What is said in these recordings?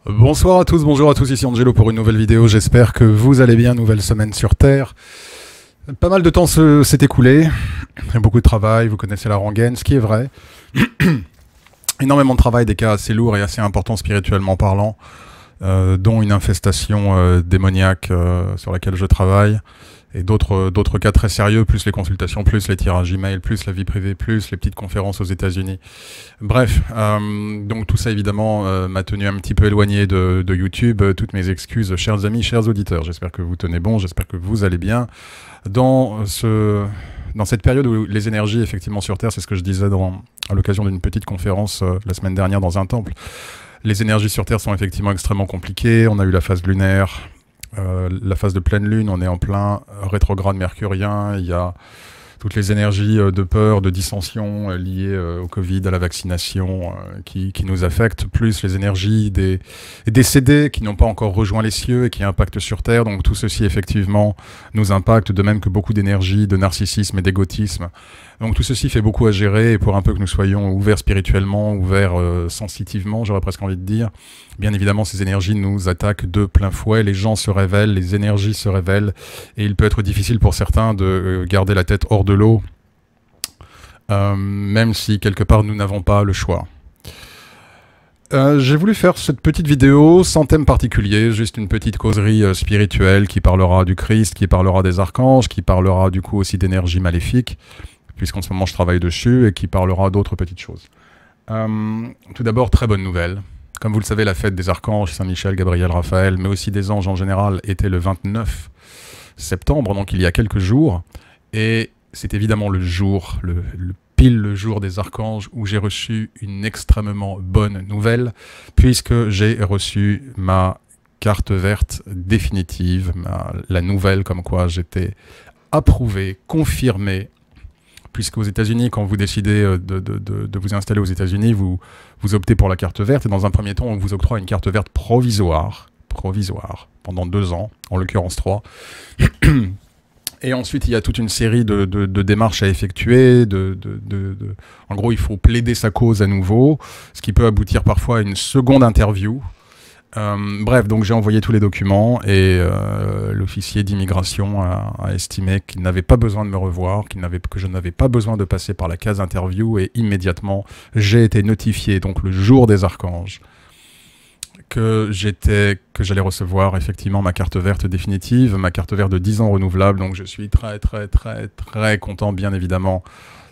Bonsoir à tous, bonjour à tous, ici Angelo pour une nouvelle vidéo, j'espère que vous allez bien, nouvelle semaine sur Terre. Pas mal de temps s'est écoulé, il y a beaucoup de travail, vous connaissez la rengaine, ce qui est vrai. Énormément de travail, des cas assez lourds et assez importants spirituellement parlant, dont une infestation démoniaque sur laquelle je travaille, et d'autres cas très sérieux, plus les consultations, plus les tirages email, plus la vie privée, plus les petites conférences aux États-Unis. Bref, donc tout ça évidemment m'a tenu un petit peu éloigné de YouTube. Toutes mes excuses, chers amis, chers auditeurs. J'espère que vous tenez bon, j'espère que vous allez bien. Dans cette période où les énergies effectivement sur Terre, c'est ce que je disais à l'occasion d'une petite conférence la semaine dernière dans un temple, les énergies sur Terre sont effectivement extrêmement compliquées. On a eu la phase lunaire, la phase de pleine lune, on est en plein rétrograde mercurien, il y a toutes les énergies de peur, de dissension liées au Covid, à la vaccination qui nous affectent, plus les énergies des décédés qui n'ont pas encore rejoint les cieux et qui impactent sur Terre. Donc tout ceci effectivement nous impacte, de même que beaucoup d'énergie, de narcissisme et d'égotisme. Donc tout ceci fait beaucoup à gérer, et pour un peu que nous soyons ouverts spirituellement, ouverts sensitivement, j'aurais presque envie de dire, bien évidemment ces énergies nous attaquent de plein fouet, les gens se révèlent, les énergies se révèlent, et il peut être difficile pour certains de garder la tête hors de l'eau, même si quelque part nous n'avons pas le choix. J'ai voulu faire cette petite vidéo sans thème particulier, juste une petite causerie spirituelle qui parlera du Christ, qui parlera des archanges, qui parlera du coup aussi d'énergie maléfique, puisqu'en ce moment je travaille dessus, et qui parlera d'autres petites choses. Tout d'abord, très bonne nouvelle. Comme vous le savez, la fête des archanges, Saint-Michel, Gabriel, Raphaël, mais aussi des anges en général, était le 29 septembre, donc il y a quelques jours. Et c'est évidemment le jour, pile le jour des archanges, où j'ai reçu une extrêmement bonne nouvelle, puisque j'ai reçu ma carte verte définitive, la nouvelle comme quoi j'étais approuvé, confirmé, puisque aux États-Unis, quand vous décidez de vous installer aux États-Unis, vous optez pour la carte verte, et dans un premier temps, on vous octroie une carte verte provisoire, pendant 2 ans, en l'occurrence 3. Et ensuite, il y a toute une série de démarches à effectuer. En gros, il faut plaider sa cause à nouveau, ce qui peut aboutir parfois à une seconde interview. Bref, donc j'ai envoyé tous les documents, et l'officier d'immigration a estimé qu'il n'avait pas besoin de me revoir, que je n'avais pas besoin de passer par la case interview, et immédiatement j'ai été notifié, donc le jour des archanges, que j'allais recevoir effectivement ma carte verte définitive, ma carte verte de 10 ans renouvelable. Donc je suis très content, bien évidemment.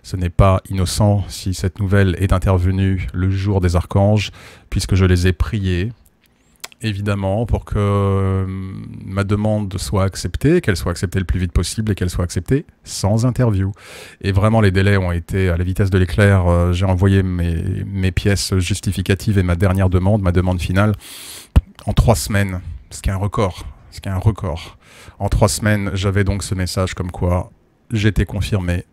Ce n'est pas innocent si cette nouvelle est intervenue le jour des archanges, puisque je les ai priés, évidemment, pour que ma demande soit acceptée, qu'elle soit acceptée le plus vite possible, et qu'elle soit acceptée sans interview. Et vraiment, les délais ont été à la vitesse de l'éclair. J'ai envoyé mes pièces justificatives et ma dernière demande, ma demande finale, en 3 semaines, ce qui est un record. En 3 semaines, j'avais donc ce message comme quoi j'étais confirmé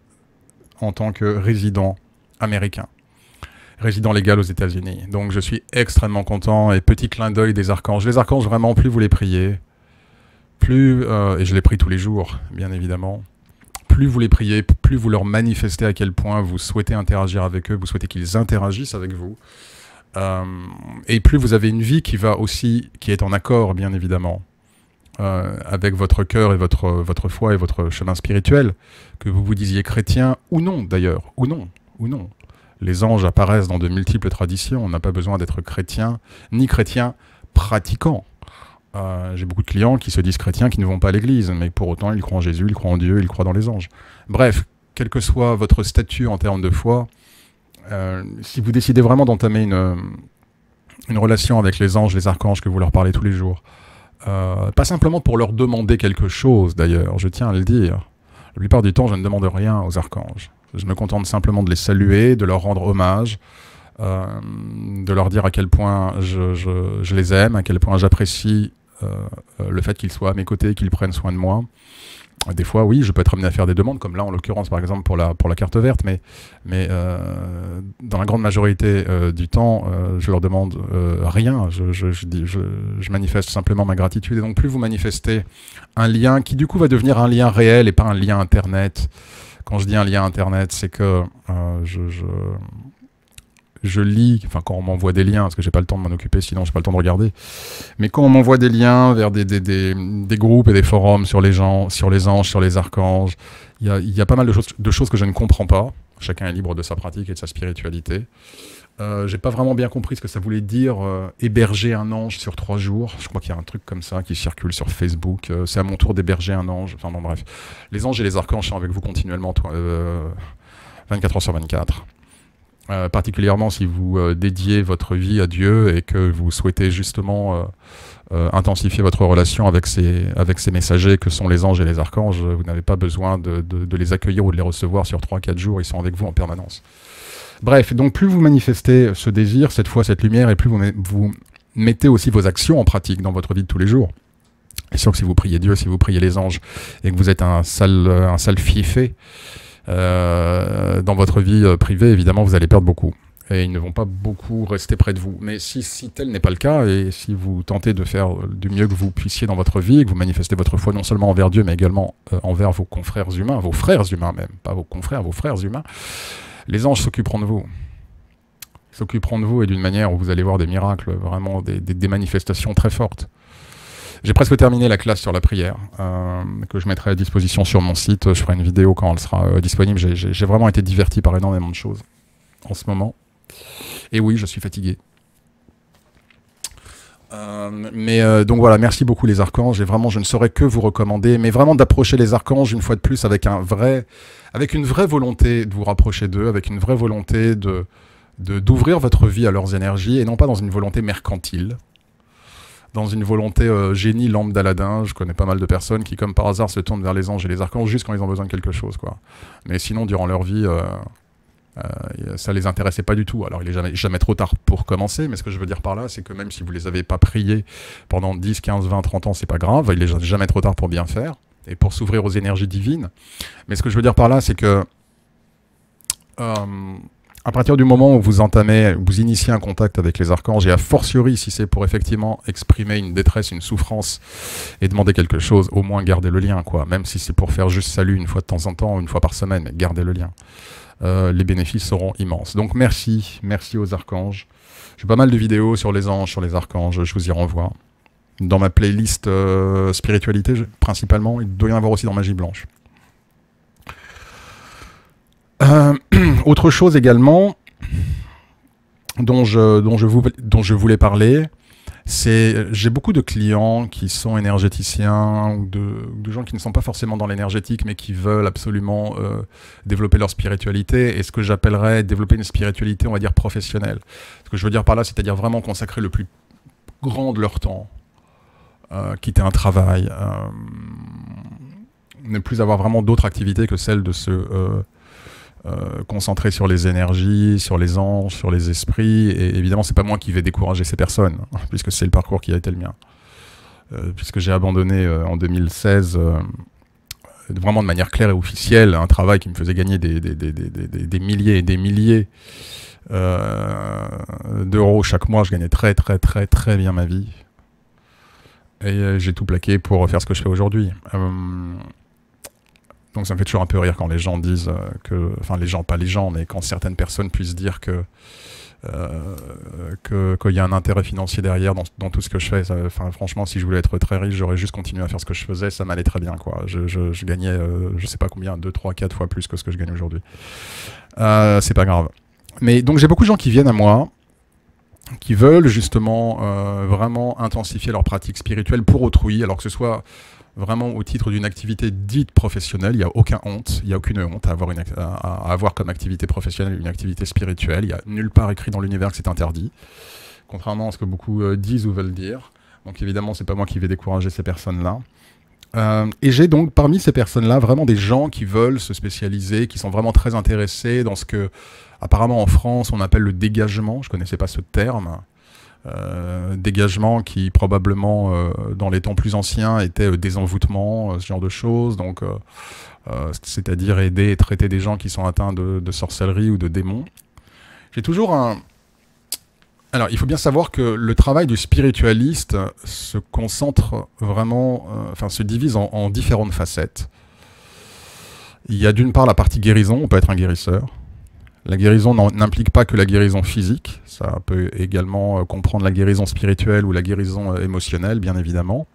en tant que résident américain. Résident légal aux États-Unis. Donc je suis extrêmement content, et petit clin d'œil des archanges. Les archanges, vraiment, plus vous les priez, et je les prie tous les jours, bien évidemment, plus vous les priez, plus vous leur manifestez à quel point vous souhaitez interagir avec eux, vous souhaitez qu'ils interagissent avec vous, et plus vous avez une vie qui est en accord, bien évidemment, avec votre cœur et votre foi et votre chemin spirituel, que vous vous disiez chrétien ou non d'ailleurs, ou non. Les anges apparaissent dans de multiples traditions. On n'a pas besoin d'être chrétien, ni chrétien pratiquant. J'ai beaucoup de clients qui se disent chrétiens, qui ne vont pas à l'église, mais pour autant, ils croient en Jésus, ils croient en Dieu, ils croient dans les anges. Bref, quel que soit votre statut en termes de foi, si vous décidez vraiment d'entamer une relation avec les anges, les archanges, que vous leur parlez tous les jours, pas simplement pour leur demander quelque chose, d'ailleurs, je tiens à le dire. La plupart du temps, je ne demande rien aux archanges. Je me contente simplement de les saluer, de leur rendre hommage, de leur dire à quel point je les aime, à quel point j'apprécie le fait qu'ils soient à mes côtés, qu'ils prennent soin de moi. Des fois, oui, je peux être amené à faire des demandes, comme là, en l'occurrence, par exemple, pour la carte verte, mais dans la grande majorité du temps, je leur demande rien. Je manifeste simplement ma gratitude. Et donc, plus vous manifestez un lien qui, du coup, va devenir un lien réel et pas un lien Internet. Quand je dis un lien Internet, c'est que je lis, enfin quand on m'envoie des liens, parce que j'ai pas le temps de m'en occuper, sinon j'ai pas le temps de regarder, mais quand on m'envoie des liens vers des groupes et des forums sur les gens, sur les anges, sur les archanges, il y a pas mal de choses que je ne comprends pas. Chacun est libre de sa pratique et de sa spiritualité. J'ai pas vraiment bien compris ce que ça voulait dire héberger un ange sur 3 jours. Je crois qu'il y a un truc comme ça qui circule sur Facebook. C'est à mon tour d'héberger un ange. Enfin bon, bref. Les anges et les archanges sont avec vous continuellement, 24 heures sur 24. Particulièrement si vous dédiez votre vie à Dieu et que vous souhaitez justement intensifier votre relation avec ces messagers que sont les anges et les archanges. Vous n'avez pas besoin de les accueillir ou de les recevoir sur 3-4 jours. Ils sont avec vous en permanence. Bref, donc plus vous manifestez ce désir, cette foi, cette lumière, et plus vous mettez aussi vos actions en pratique dans votre vie de tous les jours. C'est sûr que si vous priez Dieu, si vous priez les anges, et que vous êtes un sale fiefé dans votre vie privée, évidemment, vous allez perdre beaucoup. Et ils ne vont pas beaucoup rester près de vous. Mais si tel n'est pas le cas, et si vous tentez de faire du mieux que vous puissiez dans votre vie, et que vous manifestez votre foi non seulement envers Dieu, mais également envers vos confrères humains, vos frères humains même, pas vos confrères, vos frères humains, les anges s'occuperont de vous. Ils s'occuperont de vous et d'une manière où vous allez voir des miracles, vraiment des manifestations très fortes. J'ai presque terminé la classe sur la prière, que je mettrai à disposition sur mon site. Je ferai une vidéo quand elle sera disponible. J'ai vraiment été diverti par énormément de choses en ce moment. Et oui, je suis fatigué. Donc voilà, merci beaucoup les archanges, et vraiment je ne saurais que vous recommander, mais vraiment d'approcher les archanges une fois de plus avec une vraie volonté de vous rapprocher d'eux, avec une vraie volonté d'ouvrir votre vie à leurs énergies, et non pas dans une volonté mercantile, dans une volonté génie, lampe d'Aladin. Je connais pas mal de personnes qui comme par hasard se tournent vers les anges et les archanges juste quand ils ont besoin de quelque chose, quoi. Mais sinon durant leur vie... ça les intéressait pas du tout. Alors il est jamais trop tard pour commencer, mais ce que je veux dire par là, c'est que même si vous les avez pas priés pendant 10, 15, 20, 30 ans, c'est pas grave, il est jamais trop tard pour bien faire et pour s'ouvrir aux énergies divines. Mais ce que je veux dire par là, c'est que à partir du moment où vous initiez un contact avec les archanges, et a fortiori si c'est pour effectivement exprimer une détresse, une souffrance et demander quelque chose, au moins gardez le lien, quoi. Même si c'est pour faire juste salut une fois de temps en temps, une fois par semaine, mais gardez le lien. Les bénéfices seront immenses. Donc merci aux archanges. J'ai pas mal de vidéos sur les anges, sur les archanges, je vous y renvoie. Dans ma playlist spiritualité, principalement, il doit y en avoir aussi dans Magie Blanche. Autre chose également dont je voulais parler, c'est j'ai beaucoup de clients qui sont énergéticiens ou de gens qui ne sont pas forcément dans l'énergétique mais qui veulent absolument développer leur spiritualité, et ce que j'appellerais développer une spiritualité, on va dire, professionnelle. Ce que je veux dire par là, c'est-à-dire vraiment consacrer le plus grand de leur temps, quitter un travail, ne plus avoir vraiment d'autres activités que celle de se concentrer sur les énergies, sur les anges, sur les esprits. Et évidemment, c'est pas moi qui vais décourager ces personnes, puisque c'est le parcours qui a été le mien. Puisque j'ai abandonné en 2016, vraiment de manière claire et officielle, un travail qui me faisait gagner des milliers et des milliers d'euros chaque mois. Je gagnais très bien ma vie. Et j'ai tout plaqué pour faire ce que je fais aujourd'hui. Donc ça me fait toujours un peu rire quand les gens disent que... Enfin, les gens, pas les gens, mais quand certaines personnes puissent dire qu'il y a un intérêt financier derrière dans tout ce que je fais. Enfin, franchement, si je voulais être très riche, j'aurais juste continué à faire ce que je faisais, ça m'allait très bien, quoi. Je gagnais, je sais pas combien, 2, 3, 4 fois plus que ce que je gagne aujourd'hui. C'est pas grave. Mais donc j'ai beaucoup de gens qui viennent à moi, qui veulent justement vraiment intensifier leur pratique spirituelle pour autrui, alors que ce soit vraiment au titre d'une activité dite professionnelle. Il n'y a aucune honte à avoir comme activité professionnelle une activité spirituelle. Il n'y a nulle part écrit dans l'univers que c'est interdit, contrairement à ce que beaucoup disent ou veulent dire. Donc évidemment, c'est pas moi qui vais décourager ces personnes-là. Et j'ai donc parmi ces personnes-là vraiment des gens qui veulent se spécialiser, qui sont vraiment très intéressés dans ce que, apparemment en France, on appelle le dégagement. Je ne connaissais pas ce terme. Dégagement qui probablement dans les temps plus anciens était désenvoûtement, ce genre de choses, donc c'est-à-dire aider et traiter des gens qui sont atteints de sorcellerie ou de démons. J'ai toujours un... Alors il faut bien savoir que le travail du spiritualiste se concentre vraiment, se divise en différentes facettes. Il y a d'une part la partie guérison, on peut être un guérisseur. La guérison n'implique pas que la guérison physique, ça peut également comprendre la guérison spirituelle ou la guérison émotionnelle, bien évidemment.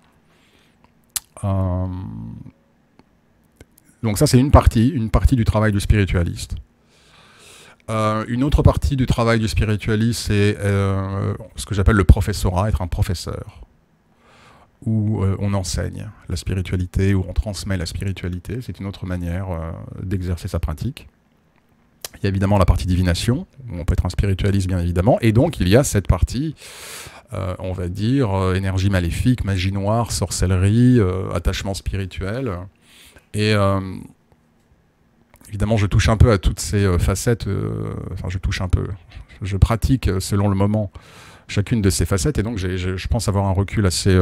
Donc ça, c'est une partie du travail du spiritualiste. Une autre partie du travail du spiritualiste, c'est ce que j'appelle le professorat, être un professeur, où on enseigne la spiritualité, où on transmet la spiritualité. C'est une autre manière d'exercer sa pratique. Il y a évidemment la partie divination, où on peut être un spiritualiste, bien évidemment, et donc il y a cette partie, on va dire, énergie maléfique, magie noire, sorcellerie, attachement spirituel, et évidemment, je touche un peu à toutes ces facettes, enfin je touche un peu, je pratique selon le moment chacune de ces facettes, et donc je pense avoir un recul assez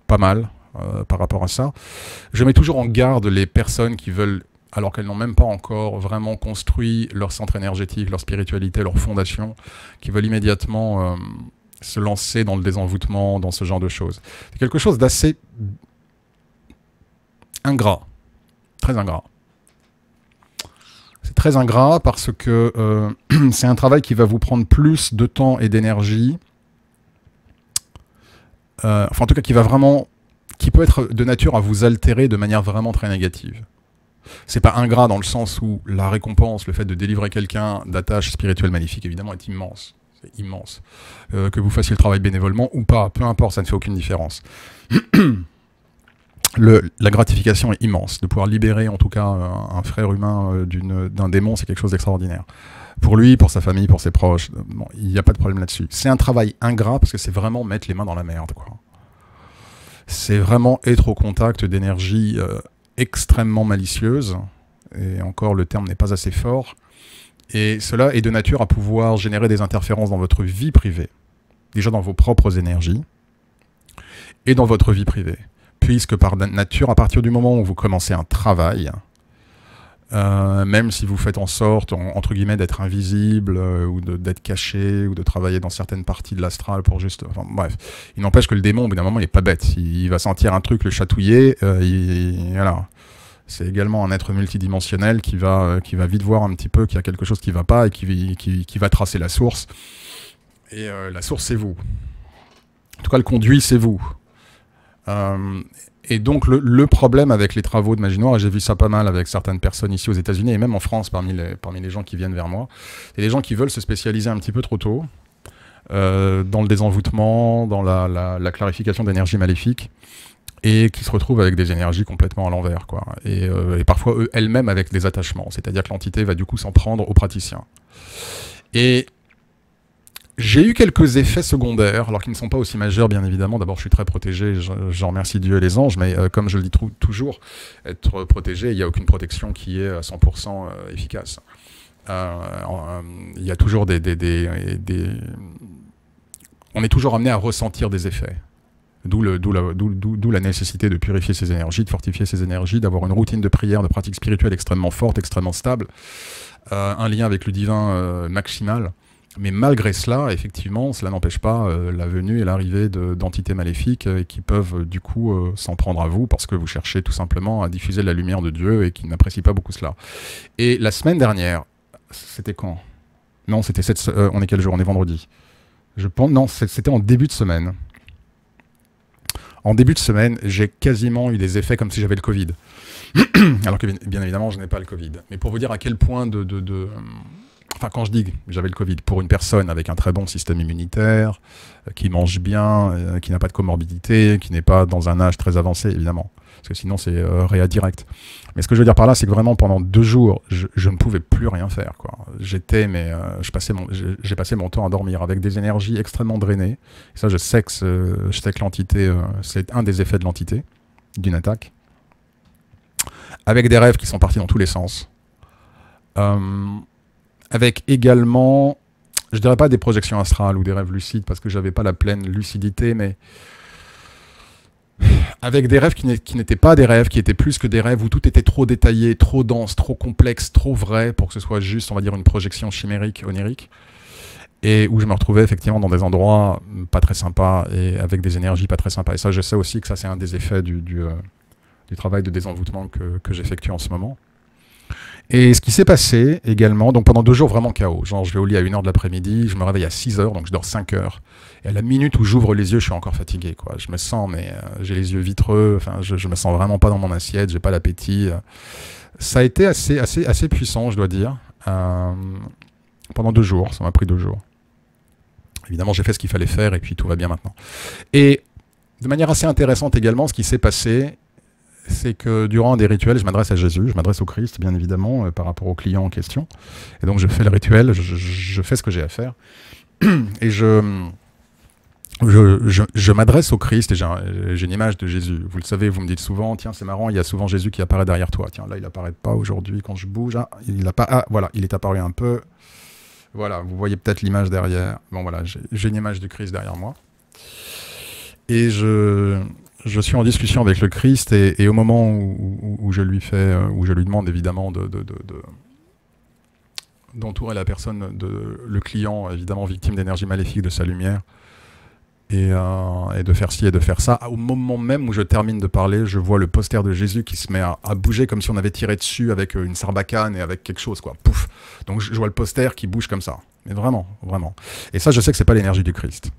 pas mal par rapport à ça. Je mets toujours en garde les personnes qui veulent, alors qu'elles n'ont même pas encore vraiment construit leur centre énergétique, leur spiritualité, leur fondation, qui veulent immédiatement se lancer dans le désenvoûtement, dans ce genre de choses. C'est quelque chose d'assez ingrat, très ingrat. C'est très ingrat parce que c'est un travail qui va vous prendre plus de temps et d'énergie, enfin en tout cas qui peut être de nature à vous altérer de manière vraiment très négative. C'est pas ingrat dans le sens où la récompense, le fait de délivrer quelqu'un d'attache spirituelle magnifique, évidemment, est immense. C'est immense. Que vous fassiez le travail bénévolement ou pas, peu importe, ça ne fait aucune différence. La gratification est immense. De pouvoir libérer, en tout cas, un frère humain d'un démon, c'est quelque chose d'extraordinaire. Pour lui, pour sa famille, pour ses proches, bon, il n'y a pas de problème là-dessus. C'est un travail ingrat parce que c'est vraiment mettre les mains dans la merde, quoi. C'est vraiment être au contact d'énergie extrêmement malicieuse, et encore le terme n'est pas assez fort, et cela est de nature à pouvoir générer des interférences dans votre vie privée, déjà dans vos propres énergies, et dans votre vie privée, puisque par nature, à partir du moment où vous commencez un travail, même si vous faites en sorte, entre guillemets, d'être invisible, ou d'être caché, ou de travailler dans certaines parties de l'astral pour juste... Enfin, bref, il n'empêche que le démon, au bout d'un moment, il n'est pas bête. Il va sentir un truc le chatouiller, voilà. C'est également un être multidimensionnel qui va vite voir un petit peu qu'il y a quelque chose qui ne va pas et qui va tracer la source. Et la source, c'est vous. En tout cas, le conduit, c'est vous. Et donc le problème avec les travaux de magie noire, et j'ai vu ça pas mal avec certaines personnes ici aux États-Unis et même en France parmi les gens qui viennent vers moi, c'est des gens qui veulent se spécialiser un petit peu trop tôt dans le désenvoûtement, dans la clarification d'énergie maléfique, et qui se retrouvent avec des énergies complètement à l'envers, quoi. Et parfois elles-mêmes avec des attachements, c'est-à-dire que l'entité va du coup s'en prendre aux praticiens. Et j'ai eu quelques effets secondaires, alors qu'ils ne sont pas aussi majeurs, bien évidemment. D'abord, je suis très protégé, j'en remercie Dieu et les anges, mais comme je le dis toujours, être protégé, il n'y a aucune protection qui est à 100% efficace. Il y a toujours on est toujours amené à ressentir des effets. D'où la nécessité de purifier ses énergies, de fortifier ses énergies, d'avoir une routine de prière, de pratique spirituelle extrêmement forte, extrêmement stable, un lien avec le divin maximal. Mais malgré cela, effectivement, cela n'empêche pas la venue et l'arrivée d'entités maléfiques qui peuvent du coup s'en prendre à vous parce que vous cherchez tout simplement à diffuser la lumière de Dieu et qui n'apprécient pas beaucoup cela. Et la semaine dernière, c'était quand? Non, c'était on est quel jour? On est vendredi. Je pense, non, c'était en début de semaine. En début de semaine, j'ai quasiment eu des effets comme si j'avais le Covid. Alors que bien évidemment, je n'ai pas le Covid. Mais pour vous dire à quel point Enfin, quand je dis que j'avais le Covid, pour une personne avec un très bon système immunitaire, qui mange bien, qui n'a pas de comorbidité, qui n'est pas dans un âge très avancé, évidemment. Parce que sinon, c'est réa direct. Mais ce que je veux dire par là, c'est que vraiment, pendant 2 jours, je ne pouvais plus rien faire, quoi. J'ai passé mon temps à dormir avec des énergies extrêmement drainées. Et ça, je sais que l'entité, c'est un des effets de l'entité, d'une attaque. Avec des rêves qui sont partis dans tous les sens. Avec également, je dirais pas des projections astrales ou des rêves lucides parce que j'avais pas la pleine lucidité, mais avec des rêves qui n'étaient pas des rêves, qui étaient plus que des rêves où tout était trop détaillé, trop dense, trop complexe, trop vrai pour que ce soit juste, on va dire, une projection chimérique, onirique, et où je me retrouvais effectivement dans des endroits pas très sympas et avec des énergies pas très sympas. Et ça, je sais aussi que ça, c'est un des effets du travail de désenvoûtement que j'effectue en ce moment. Et ce qui s'est passé également, donc pendant 2 jours vraiment chaos, genre je vais au lit à 1h de l'après-midi, je me réveille à 6h, donc je dors 5 heures. Et à la minute où j'ouvre les yeux, je suis encore fatigué, quoi. Je me sens, mais j'ai les yeux vitreux, enfin je me sens vraiment pas dans mon assiette, j'ai pas l'appétit. Ça a été assez puissant, je dois dire. Pendant 2 jours, ça m'a pris 2 jours. Évidemment, j'ai fait ce qu'il fallait faire et puis tout va bien maintenant. Et de manière assez intéressante également, ce qui s'est passé, c'est que durant un des rituels, je m'adresse à Jésus, je m'adresse au Christ, bien évidemment, par rapport au client en question. Et donc je fais le rituel, je fais ce que j'ai à faire. Et je m'adresse au Christ et j'ai une image de Jésus. Vous le savez, vous me dites souvent, tiens, c'est marrant, il y a souvent Jésus qui apparaît derrière toi. Tiens, là, il apparaît pas aujourd'hui quand je bouge. Ah, voilà, il est apparu un peu. Voilà, vous voyez peut-être l'image derrière. Bon, voilà, j'ai une image du Christ derrière moi. Et je suis en discussion avec le Christ et au moment où je lui demande évidemment d'entourer la personne, le client, évidemment victime d'énergie maléfique, de sa lumière, et de faire ci et de faire ça. Au moment même où je termine de parler, je vois le poster de Jésus qui se met à bouger comme si on avait tiré dessus avec une sarbacane et avec quelque chose, quoi. Pouf. Donc je vois le poster qui bouge comme ça. Mais vraiment, vraiment. Et ça, je sais que c'est pas l'énergie du Christ.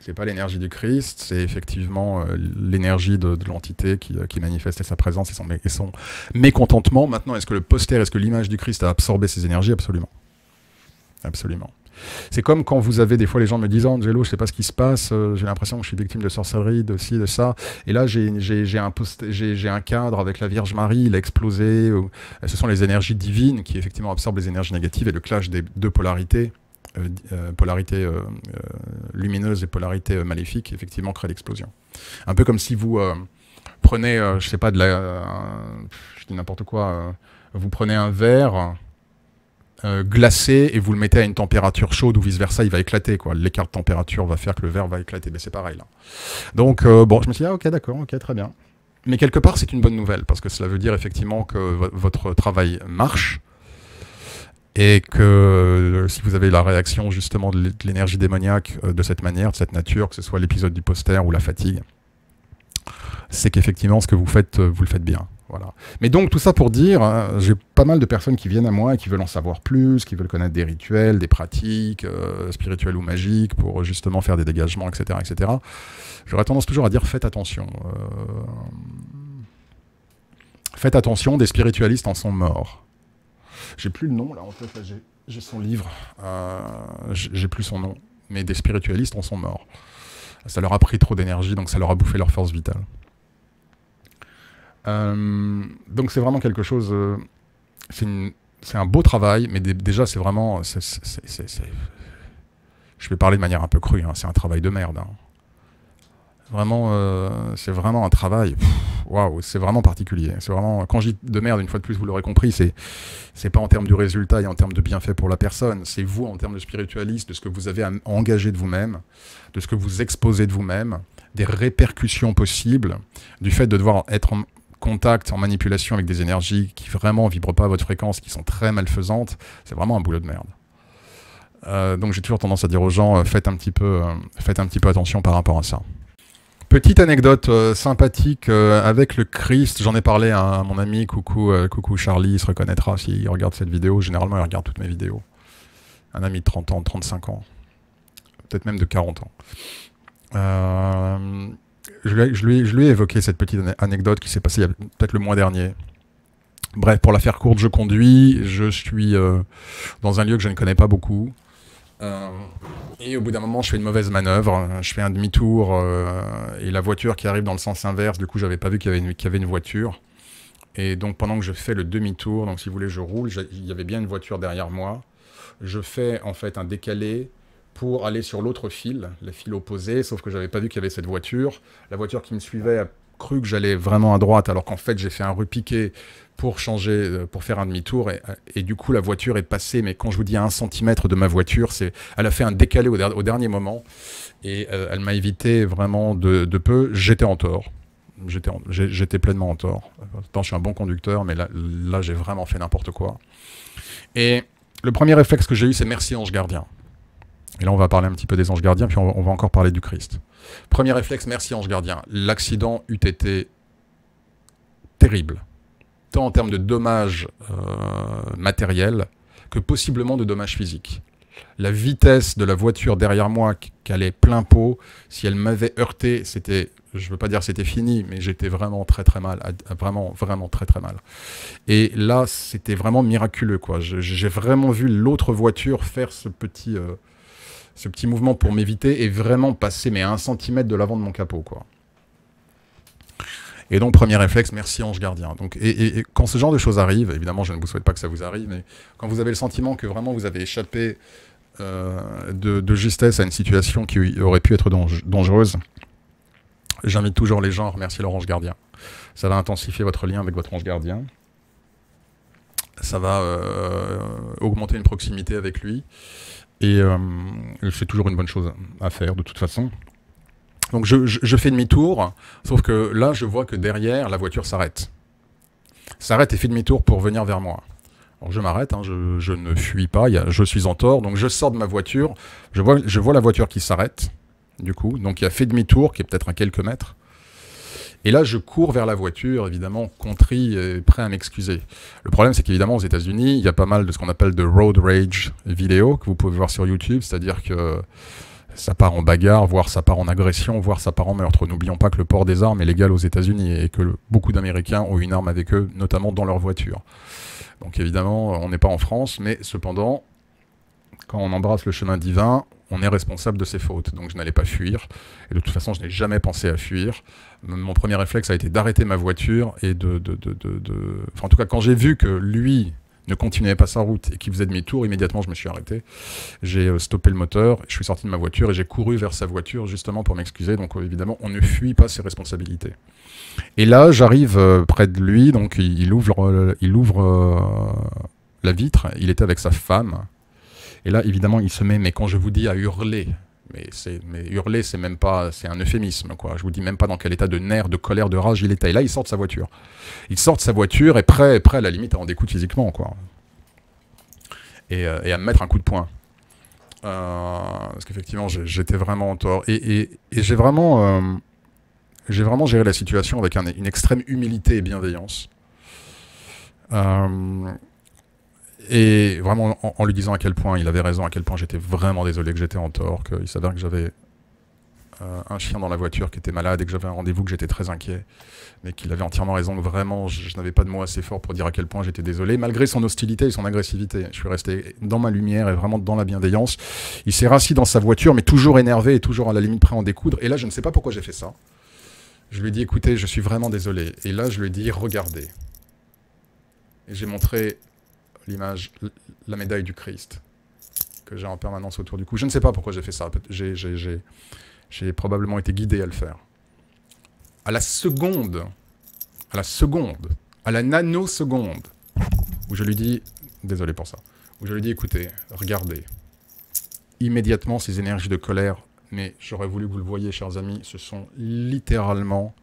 C'est pas l'énergie du Christ, c'est effectivement l'énergie de l'entité qui manifestait sa présence et son mécontentement. Maintenant, est-ce que le poster, est-ce que l'image du Christ a absorbé ces énergies? Absolument. Absolument. C'est comme quand vous avez, des fois les gens me disent « Angelo, je sais pas ce qui se passe, j'ai l'impression que je suis victime de sorcellerie, de ci, de ça. » Et là, j'ai un cadre avec la Vierge Marie, il a explosé. Ce sont les énergies divines qui effectivement absorbent les énergies négatives et le clash des 2 polarités. Polarité lumineuse et polarité maléfique, effectivement, crée l'explosion. Un peu comme si vous prenez, je sais pas, je dis n'importe quoi, vous prenez un verre glacé et vous le mettez à une température chaude ou vice-versa, il va éclater, quoi. L'écart de température va faire que le verre va éclater, mais c'est pareil, là. Donc, bon, je me suis dit, ah, ok, d'accord, ok, très bien. Mais quelque part, c'est une bonne nouvelle, parce que cela veut dire effectivement que votre travail marche, et que si vous avez la réaction justement de l'énergie démoniaque de cette manière, de cette nature, que ce soit l'épisode du poster ou la fatigue, c'est qu'effectivement ce que vous le faites bien. Voilà. Mais donc tout ça pour dire, j'ai pas mal de personnes qui viennent à moi et qui veulent en savoir plus, qui veulent connaître des rituels, des pratiques spirituelles ou magiques pour justement faire des dégagements, etc. etc. J'aurais tendance toujours à dire faites attention. Faites attention, des spiritualistes en sont morts. J'ai plus le nom, là, en fait, là, j'ai son livre, j'ai plus son nom, mais des spiritualistes en sont morts. Ça leur a pris trop d'énergie, donc ça leur a bouffé leur force vitale. Donc c'est vraiment quelque chose, c'est un beau travail, mais déjà c'est vraiment, je vais parler de manière un peu crue, hein, c'est un travail de merde. Hein. Vraiment, c'est vraiment un travail, waouh, c'est vraiment particulier. C'est vraiment, quand je dis de merde, une fois de plus, vous l'aurez compris, c'est pas en termes du résultat et en termes de bienfait pour la personne, c'est vous en termes de spiritualiste, de ce que vous avez à engager de vous-même, de ce que vous exposez de vous-même, des répercussions possibles, du fait de devoir être en contact, en manipulation avec des énergies qui vraiment vibrent pas à votre fréquence, qui sont très malfaisantes, c'est vraiment un boulot de merde. Donc j'ai toujours tendance à dire aux gens, faites un petit peu attention par rapport à ça. Petite anecdote sympathique avec le Christ, j'en ai parlé à mon ami, coucou Charlie, il se reconnaîtra s'il regarde cette vidéo, généralement il regarde toutes mes vidéos. Un ami de 30 ans, 35 ans, peut-être même de 40 ans. Je lui ai évoqué cette petite anecdote qui s'est passée il y a peut-être le mois dernier. Bref, pour la faire courte, je conduis, je suis dans un lieu que je ne connais pas beaucoup. Et au bout d'un moment, je fais une mauvaise manœuvre, je fais un demi-tour et la voiture qui arrive dans le sens inverse, du coup, j'avais pas vu qu'il y avait une voiture. Et donc, pendant que je fais le demi-tour, donc si vous voulez, je roule, il y avait bien une voiture derrière moi. Je fais en fait un décalé pour aller sur l'autre fil, le fil opposé, sauf que j'avais pas vu qu'il y avait cette voiture. La voiture qui me suivait a cru que j'allais vraiment à droite, alors qu'en fait, j'ai fait un repiqué pour changer, pour faire un demi-tour, et du coup la voiture est passée, mais quand je vous dis à 1 centimètre de ma voiture, elle a fait un décalé au dernier moment, et elle m'a évité vraiment de peu. J'étais en tort, j'étais pleinement en tort. Pourtant je suis un bon conducteur, mais là j'ai vraiment fait n'importe quoi. Et le premier réflexe que j'ai eu, c'est merci ange gardien. Et là on va parler un petit peu des anges gardiens, puis on va encore parler du Christ. Premier réflexe, merci ange gardien. L'accident eût été terrible. tant en termes de dommages matériels que possiblement de dommages physiques. La vitesse de la voiture derrière moi qui allait plein pot, si elle m'avait heurté, c'était, je veux pas dire c'était fini, mais j'étais vraiment très très mal, vraiment très très mal. Et là, c'était vraiment miraculeux, quoi. J'ai vraiment vu l'autre voiture faire ce petit mouvement pour m'éviter et vraiment passer mais à 1 centimètre de l'avant de mon capot, quoi. Et donc, premier réflexe, merci ange gardien. Donc, et quand ce genre de choses arrive, évidemment, je ne vous souhaite pas que ça vous arrive, mais quand vous avez le sentiment que vraiment vous avez échappé de justesse à une situation qui aurait pu être dangereuse, j'invite toujours les gens à remercier leur ange gardien. Ça va intensifier votre lien avec votre ange gardien. Ça va augmenter une proximité avec lui. Et c'est toujours une bonne chose à faire, de toute façon. Donc je fais demi-tour, sauf que là, je vois que derrière, la voiture s'arrête. S'arrête et fait demi-tour pour venir vers moi. Alors je m'arrête, hein, je ne fuis pas, je suis en tort, donc je sors de ma voiture, je vois la voiture qui s'arrête, du coup, donc il a fait demi-tour, qui est peut-être à quelques mètres. Et là, je cours vers la voiture, évidemment, contrit et prêt à m'excuser. Le problème, c'est qu'évidemment, aux États-Unis, il y a pas mal de ce qu'on appelle de road rage vidéo, que vous pouvez voir sur YouTube, c'est-à-dire que ça part en bagarre, voire ça part en agression, voire ça part en meurtre. N'oublions pas que le port des armes est légal aux États-Unis et que beaucoup d'Américains ont une arme avec eux, notamment dans leur voiture. Donc évidemment, on n'est pas en France, mais cependant, quand on embrasse le chemin divin, on est responsable de ses fautes. Donc je n'allais pas fuir, et de toute façon, je n'ai jamais pensé à fuir. Mon premier réflexe a été d'arrêter ma voiture et Enfin, en tout cas, quand j'ai vu que lui ne continuait pas sa route et qu'il faisait demi-tour, immédiatement je me suis arrêté. J'ai stoppé le moteur, je suis sorti de ma voiture et j'ai couru vers sa voiture justement pour m'excuser. Donc évidemment, on ne fuit pas ses responsabilités. Et là, j'arrive près de lui, donc il ouvre la vitre, il était avec sa femme. Et là, évidemment, il se met, mais quand je vous dis à hurler, mais hurler, c'est même pas, c'est un euphémisme, quoi. Je vous dis même pas dans quel état de nerfs, de colère, de rage il était. Et là, il sort de sa voiture. Il sort de sa voiture et prêt à la limite à en découdre physiquement, quoi. Et à me mettre un coup de poing. Parce qu'effectivement, j'étais vraiment en tort. Et j'ai vraiment géré la situation avec une extrême humilité et bienveillance. Et vraiment en lui disant à quel point il avait raison, à quel point j'étais vraiment désolé que j'étais en tort, qu'il s'avère que j'avais un chien dans la voiture qui était malade et que j'avais un rendez-vous, que j'étais très inquiet, mais qu'il avait entièrement raison, que vraiment je n'avais pas de mots assez forts pour dire à quel point j'étais désolé, malgré son hostilité et son agressivité. Je suis resté dans ma lumière et vraiment dans la bienveillance. Il s'est rassis dans sa voiture, mais toujours énervé et toujours à la limite prêt à en découdre. Et là, je ne sais pas pourquoi j'ai fait ça. Je lui ai dit, écoutez, je suis vraiment désolé. Et là, je lui ai dit, regardez. Et j'ai montré l'image, la médaille du Christ que j'ai en permanence autour du cou. Je ne sais pas pourquoi j'ai fait ça. J'ai probablement été guidé à le faire. À la seconde, à la nanoseconde, où je lui dis, désolé pour ça, où je lui dis, écoutez, regardez, immédiatement ces énergies de colère, mais j'aurais voulu que vous le voyiez, chers amis, se sont littéralement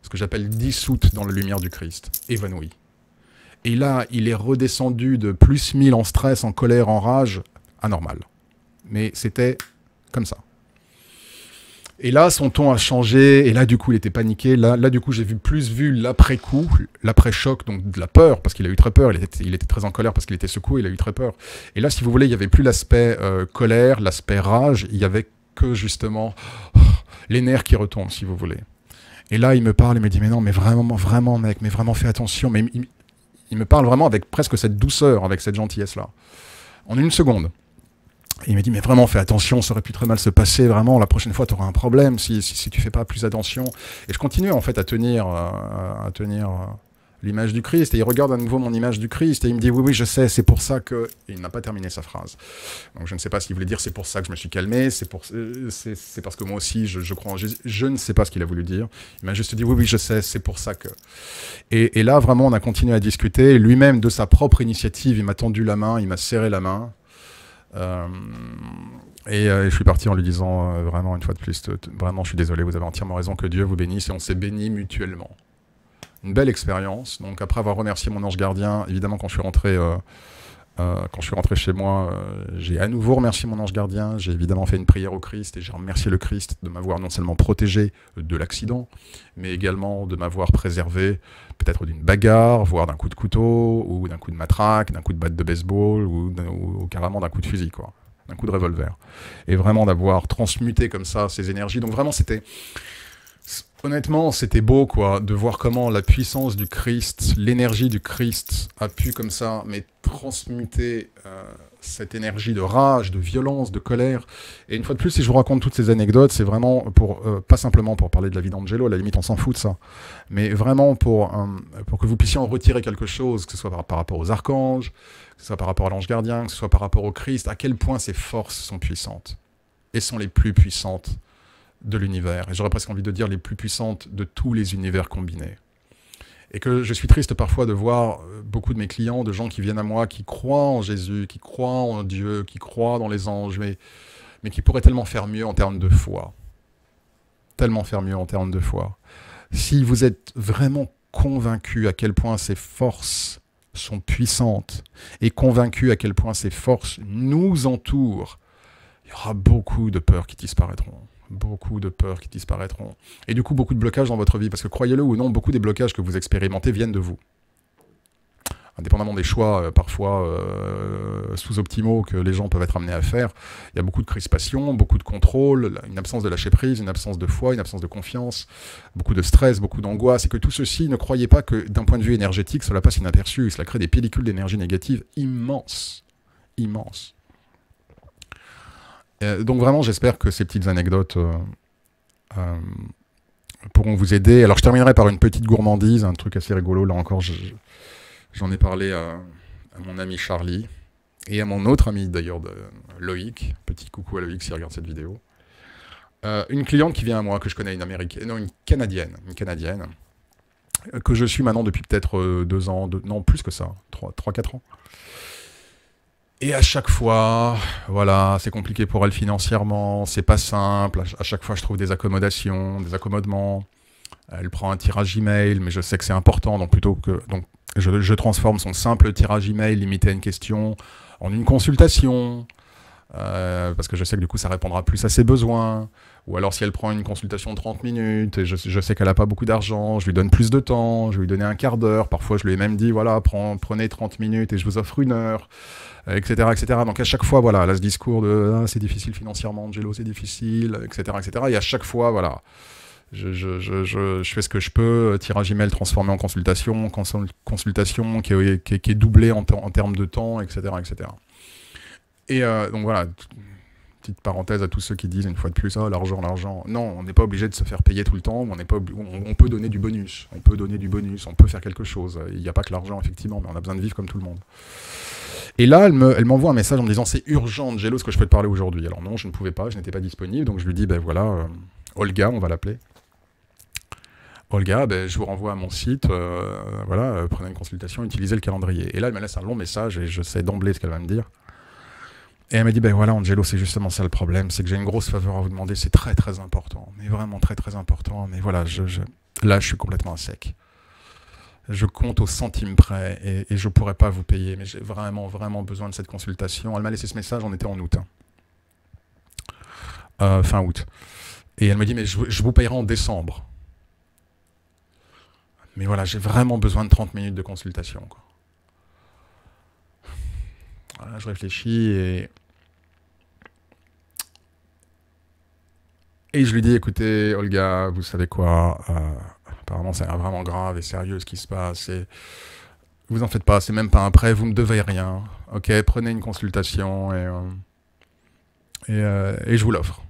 ce que j'appelle dissoutes dans la lumière du Christ, évanouies. Et là, il est redescendu de plus 1000 en stress, en colère, en rage, anormal. Mais c'était comme ça. Et là, son ton a changé, et là, du coup, il était paniqué. Là du coup, j'ai vu l'après-coup, l'après-choc, donc de la peur, parce qu'il a eu très peur. Il était très en colère parce qu'il était secoué, il a eu très peur. Et là, si vous voulez, il n'y avait plus l'aspect colère, l'aspect rage, il n'y avait que, justement, les nerfs qui retombent, si vous voulez. Et là, il me parle, il me dit, mais non, mais vraiment, mec, mais vraiment, fais attention. Mais il me parle vraiment avec presque cette douceur, avec cette gentillesse-là. En une seconde. Et il m'a dit, mais vraiment, fais attention, ça aurait pu très mal se passer, vraiment, la prochaine fois, tu auras un problème si tu fais pas plus attention. Et je continue, en fait, à tenir l'image du Christ, et il regarde à nouveau mon image du Christ, et il me dit, oui, je sais, c'est pour ça que... Et il n'a pas terminé sa phrase. Donc je ne sais pas ce qu'il voulait dire, c'est pour ça que je me suis calmé, c'est parce que moi aussi, je crois en Jésus. Je ne sais pas ce qu'il a voulu dire. Il m'a juste dit, oui, je sais, c'est pour ça que... Et là, vraiment, on a continué à discuter. Lui-même, de sa propre initiative, il m'a tendu la main, il m'a serré la main. Et je suis parti en lui disant, vraiment, une fois de plus, vraiment, je suis désolé, vous avez entièrement raison, que Dieu vous bénisse, et on s'est bénis mutuellement. Une belle expérience. Donc après avoir remercié mon ange gardien, évidemment quand je suis rentré Quand je suis rentré chez moi, j'ai à nouveau remercié mon ange gardien. J'ai évidemment fait une prière au Christ et j'ai remercié le Christ de m'avoir non seulement protégé de l'accident, mais également de m'avoir préservé peut-être d'une bagarre, voire d'un coup de couteau, ou d'un coup de matraque, d'un coup de batte de baseball, ou carrément d'un coup de fusil, quoi, d'un coup de revolver. Et vraiment d'avoir transmuté comme ça ces énergies. Donc vraiment, honnêtement, c'était beau, quoi, de voir comment la puissance du Christ, l'énergie du Christ a pu, comme ça, mais transmuter cette énergie de rage, de violence, de colère. Et une fois de plus, si je vous raconte toutes ces anecdotes, c'est vraiment pour, pas simplement pour parler de la vie d'Angelo, à la limite on s'en fout de ça, mais vraiment pour que vous puissiez en retirer quelque chose, que ce soit par rapport aux archanges, que ce soit par rapport à l'ange gardien, que ce soit par rapport au Christ, à quel point ces forces sont puissantes, et sont les plus puissantes de l'univers, et j'aurais presque envie de dire les plus puissantes de tous les univers combinés. Et que je suis triste parfois de voir beaucoup de mes clients, de gens qui viennent à moi, qui croient en Jésus, qui croient en Dieu, qui croient dans les anges, mais qui pourraient tellement faire mieux en termes de foi. Tellement faire mieux en termes de foi. Si vous êtes vraiment convaincu à quel point ces forces sont puissantes, et convaincu à quel point ces forces nous entourent, il y aura beaucoup de peurs qui disparaîtront. Beaucoup de peurs qui disparaîtront. Et du coup, beaucoup de blocages dans votre vie. Parce que croyez-le ou non, beaucoup des blocages que vous expérimentez viennent de vous. Indépendamment des choix, parfois sous-optimaux que les gens peuvent être amenés à faire, il y a beaucoup de crispation, beaucoup de contrôle, une absence de lâcher-prise, une absence de foi, une absence de confiance, beaucoup de stress, beaucoup d'angoisse. Et que tout ceci, ne croyez pas que d'un point de vue énergétique, cela passe inaperçu. Cela crée des pellicules d'énergie négative immenses. Immenses. Donc vraiment, j'espère que ces petites anecdotes pourront vous aider. Alors je terminerai par une petite gourmandise, un truc assez rigolo. Là encore, j'en ai parlé à mon ami Charlie et à mon autre ami d'ailleurs, Loïc. Petit coucou à Loïc s'il regarde cette vidéo. Une cliente qui vient à moi, que je connais, une Canadienne, que je suis maintenant depuis peut-être 2 ans, non plus que ça, 3-4 ans. Et à chaque fois, voilà, c'est compliqué pour elle financièrement, c'est pas simple, à chaque fois je trouve des accommodations, des accommodements, elle prend un tirage email, mais je sais que c'est important, donc je transforme son simple tirage email limité à une question en une consultation, parce que je sais que du coup ça répondra plus à ses besoins, ou alors si elle prend une consultation de 30 minutes, et je sais qu'elle n'a pas beaucoup d'argent, je lui donne plus de temps, je vais lui donner un quart d'heure, parfois je lui ai même dit, voilà, prenez 30 minutes et je vous offre 1 heure, etc., etc. Donc à chaque fois, voilà, là ce discours de ah, c'est difficile financièrement, Angelo, c'est difficile, etc., etc. Et à chaque fois, voilà, je fais ce que je peux, tirage email transformé en consultation, consultation qui est doublée en termes de temps, etc., etc. Et donc voilà, petite parenthèse à tous ceux qui disent une fois de plus, ah, l'argent, l'argent. Non, on n'est pas obligé de se faire payer tout le temps, on peut donner du bonus, on peut faire quelque chose. Il n'y a pas que l'argent, effectivement, mais on a besoin de vivre comme tout le monde. Et là, elle m'envoie un message en me disant, c'est urgent, Angelo, est-ce que je peux te parler aujourd'hui? Alors non, je ne pouvais pas, je n'étais pas disponible, donc je lui dis, ben voilà, Olga, on va l'appeler. Olga, ben, je vous renvoie à mon site, voilà, prenez une consultation, utilisez le calendrier. Et là, elle me laisse un long message, et je sais d'emblée ce qu'elle va me dire. Et elle m'a dit, ben voilà, Angelo, c'est justement ça le problème, c'est que j'ai une grosse faveur à vous demander, c'est très très important, mais vraiment très très important, mais voilà, là je suis complètement à sec. Je compte au centime près, et je ne pourrais pas vous payer, mais j'ai vraiment vraiment besoin de cette consultation. Elle m'a laissé ce message, on était en août. Fin août. Et elle me dit, mais je vous payerai en décembre. Mais voilà, j'ai vraiment besoin de 30 minutes de consultation, quoi. Voilà, je réfléchis et je lui dis, écoutez, Olga, vous savez quoi, apparemment c'est vraiment grave et sérieux ce qui se passe, et vous en faites pas, c'est même pas un prêt, vous me devez rien, ok, prenez une consultation et je vous l'offre,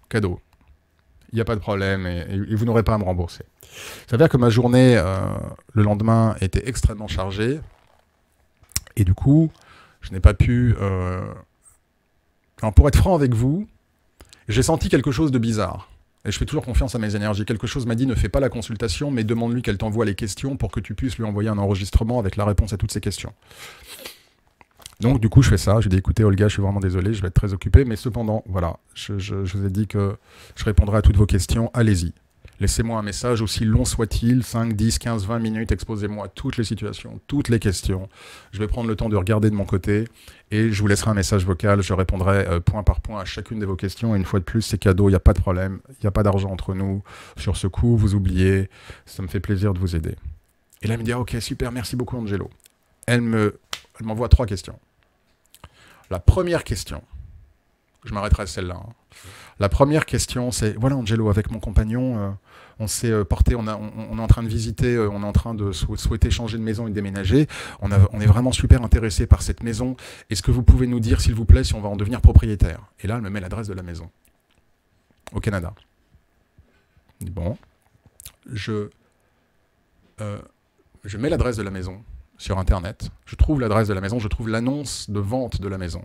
cadeau, il n'y a pas de problème, et vous n'aurez pas à me rembourser. Ça veut dire que ma journée, le lendemain, était extrêmement chargée, et du coup, je n'ai pas pu... Alors pour être franc avec vous, j'ai senti quelque chose de bizarre. Et je fais toujours confiance à mes énergies. Quelque chose m'a dit, ne fais pas la consultation, mais demande-lui qu'elle t'envoie les questions pour que tu puisses lui envoyer un enregistrement avec la réponse à toutes ces questions. Donc du coup, je fais ça. Je dis, écoutez Olga, je suis vraiment désolé, je vais être très occupé, mais cependant, voilà, je vous ai dit que je répondrai à toutes vos questions, allez-y. Laissez-moi un message, aussi long soit-il, 5, 10, 15, 20 minutes, exposez-moi toutes les situations, toutes les questions. Je vais prendre le temps de regarder de mon côté et je vous laisserai un message vocal, je répondrai point par point à chacune de vos questions. Et une fois de plus, c'est cadeau, il n'y a pas de problème, il n'y a pas d'argent entre nous. Sur ce coup, vous oubliez, ça me fait plaisir de vous aider. Et là, elle me dit, ah, ok, super, merci beaucoup Angelo. Elle m'envoie 3 questions. La première question, je m'arrêterai à celle-là. Hein. La première question, c'est, voilà Angelo, avec mon compagnon, on s'est porté, on est en train de visiter, on est en train de souhaiter changer de maison et déménager. On est vraiment super intéressé par cette maison. Est-ce que vous pouvez nous dire, s'il vous plaît, si on va en devenir propriétaire? Et là, elle me met l'adresse de la maison, au Canada. Bon, je mets l'adresse de la maison sur Internet. Je trouve l'adresse de la maison, je trouve l'annonce de vente de la maison.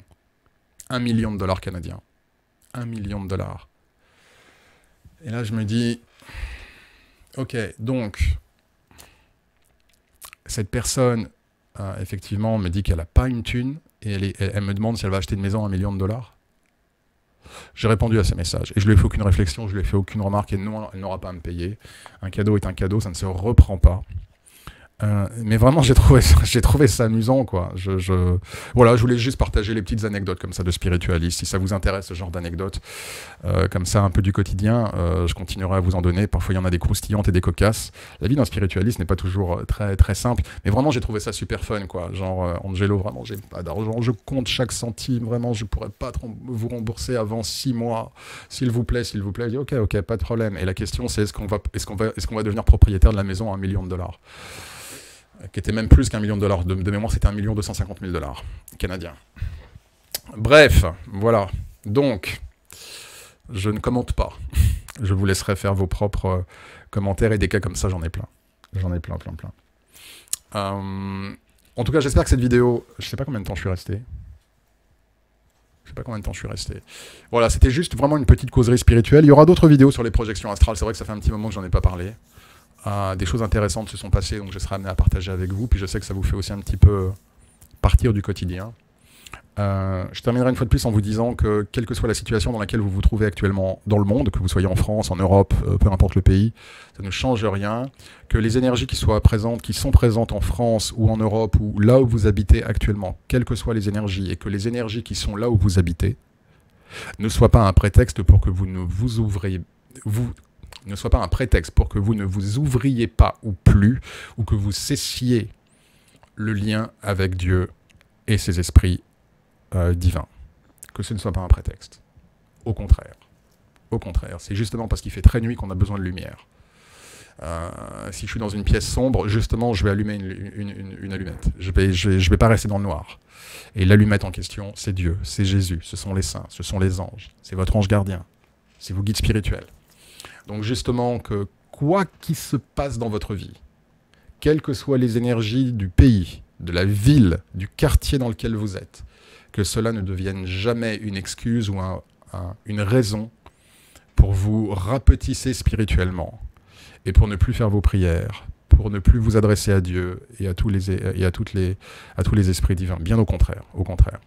1 million de dollars canadiens. 1 million de dollars. Et là, je me dis, ok, donc, cette personne, effectivement, me dit qu'elle n'a pas une thune, et elle me demande si elle va acheter une maison à 1 million de dollars. J'ai répondu à ces messages, et je ne lui ai fait aucune réflexion, je ne lui ai fait aucune remarque, et non, elle n'aura pas à me payer. Un cadeau est un cadeau, ça ne se reprend pas. Mais vraiment, j'ai trouvé ça amusant, quoi. Voilà, je voulais juste partager les petites anecdotes comme ça de spiritualistes. Si ça vous intéresse, ce genre d'anecdotes, comme ça, un peu du quotidien, je continuerai à vous en donner. Parfois, il y en a des croustillantes et des cocasses. La vie d'un spiritualiste n'est pas toujours très, très simple. Mais vraiment, j'ai trouvé ça super fun, quoi. Genre, Angelo, vraiment, j'ai pas d'argent, je compte chaque centime. Vraiment, je pourrais pas vous rembourser avant 6 mois. S'il vous plaît, s'il vous plaît. Je dis, ok, pas de problème. Et la question, c'est est-ce qu'on va devenir propriétaire de la maison à 1 million de dollars? Qui était même plus qu'1 million de dollars. De mémoire, c'était 1 250 000 dollars canadiens. Bref, voilà. Donc, je ne commente pas. Je vous laisserai faire vos propres commentaires, et des cas comme ça, j'en ai plein. J'en ai plein. En tout cas, j'espère que cette vidéo... Je sais pas combien de temps je suis resté. Voilà, c'était juste vraiment une petite causerie spirituelle. Il y aura d'autres vidéos sur les projections astrales. C'est vrai que ça fait un petit moment que j'en ai pas parlé. Des choses intéressantes se sont passées, donc je serai amené à partager avec vous. Puis je sais que ça vous fait aussi un petit peu partir du quotidien. Je terminerai une fois de plus en vous disant que, quelle que soit la situation dans laquelle vous vous trouvez actuellement dans le monde, que vous soyez en France, en Europe, peu importe le pays, ça ne change rien. Que les énergies qui sont présentes en France ou en Europe ou là où vous habitez actuellement, quelles que soient les énergies, et que les énergies qui sont là où vous habitez ne soient pas un prétexte pour que vous ne vous ouvriez... ne soit pas un prétexte pour que vous ne vous ouvriez pas ou plus, ou que vous cessiez le lien avec Dieu et ses esprits divins. Que ce ne soit pas un prétexte. Au contraire. Au contraire. C'est justement parce qu'il fait très nuit qu'on a besoin de lumière. Si je suis dans une pièce sombre, justement, je vais allumer une allumette. Je vais pas rester dans le noir. Et l'allumette en question, c'est Dieu, c'est Jésus, ce sont les saints, ce sont les anges, c'est votre ange gardien, c'est vos guides spirituels. Donc justement, que quoi qu'il se passe dans votre vie, quelles que soient les énergies du pays, de la ville, du quartier dans lequel vous êtes, que cela ne devienne jamais une excuse ou une raison pour vous rapetisser spirituellement et pour ne plus faire vos prières, pour ne plus vous adresser à Dieu et à tous les esprits divins. Bien au contraire, au contraire.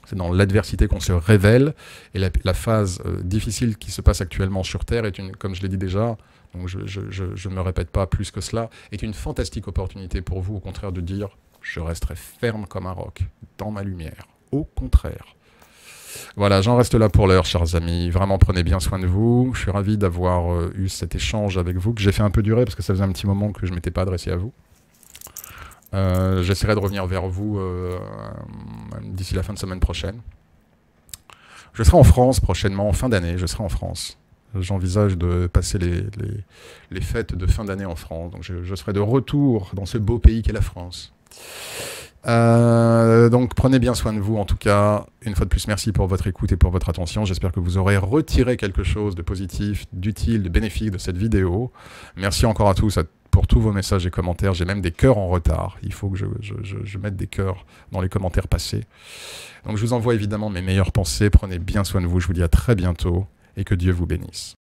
C'est dans l'adversité qu'on se révèle, et la phase difficile qui se passe actuellement sur Terre est une, comme je l'ai dit déjà, donc je ne me répète pas plus que cela, est une fantastique opportunité pour vous, au contraire, de dire « je resterai ferme comme un roc, dans ma lumière ». Au contraire. Voilà, j'en reste là pour l'heure, chers amis. Vraiment, prenez bien soin de vous. Je suis ravi d'avoir eu cet échange avec vous, que j'ai fait un peu durer, parce que ça faisait un petit moment que je ne m'étais pas adressé à vous. J'essaierai de revenir vers vous d'ici la fin de semaine prochaine. Je serai en France prochainement, en fin d'année, je serai en France. J'envisage de passer les fêtes de fin d'année en France. Donc je serai de retour dans ce beau pays qu'est la France. Donc prenez bien soin de vous en tout cas. Une fois de plus, merci pour votre écoute et pour votre attention. J'espère que vous aurez retiré quelque chose de positif, d'utile, de bénéfique de cette vidéo. Merci encore à tous pour tous vos messages et commentaires. J'ai même des cœurs en retard. Il faut que je mette des cœurs dans les commentaires passés. Donc je vous envoie évidemment mes meilleures pensées. Prenez bien soin de vous. Je vous dis à très bientôt et que Dieu vous bénisse.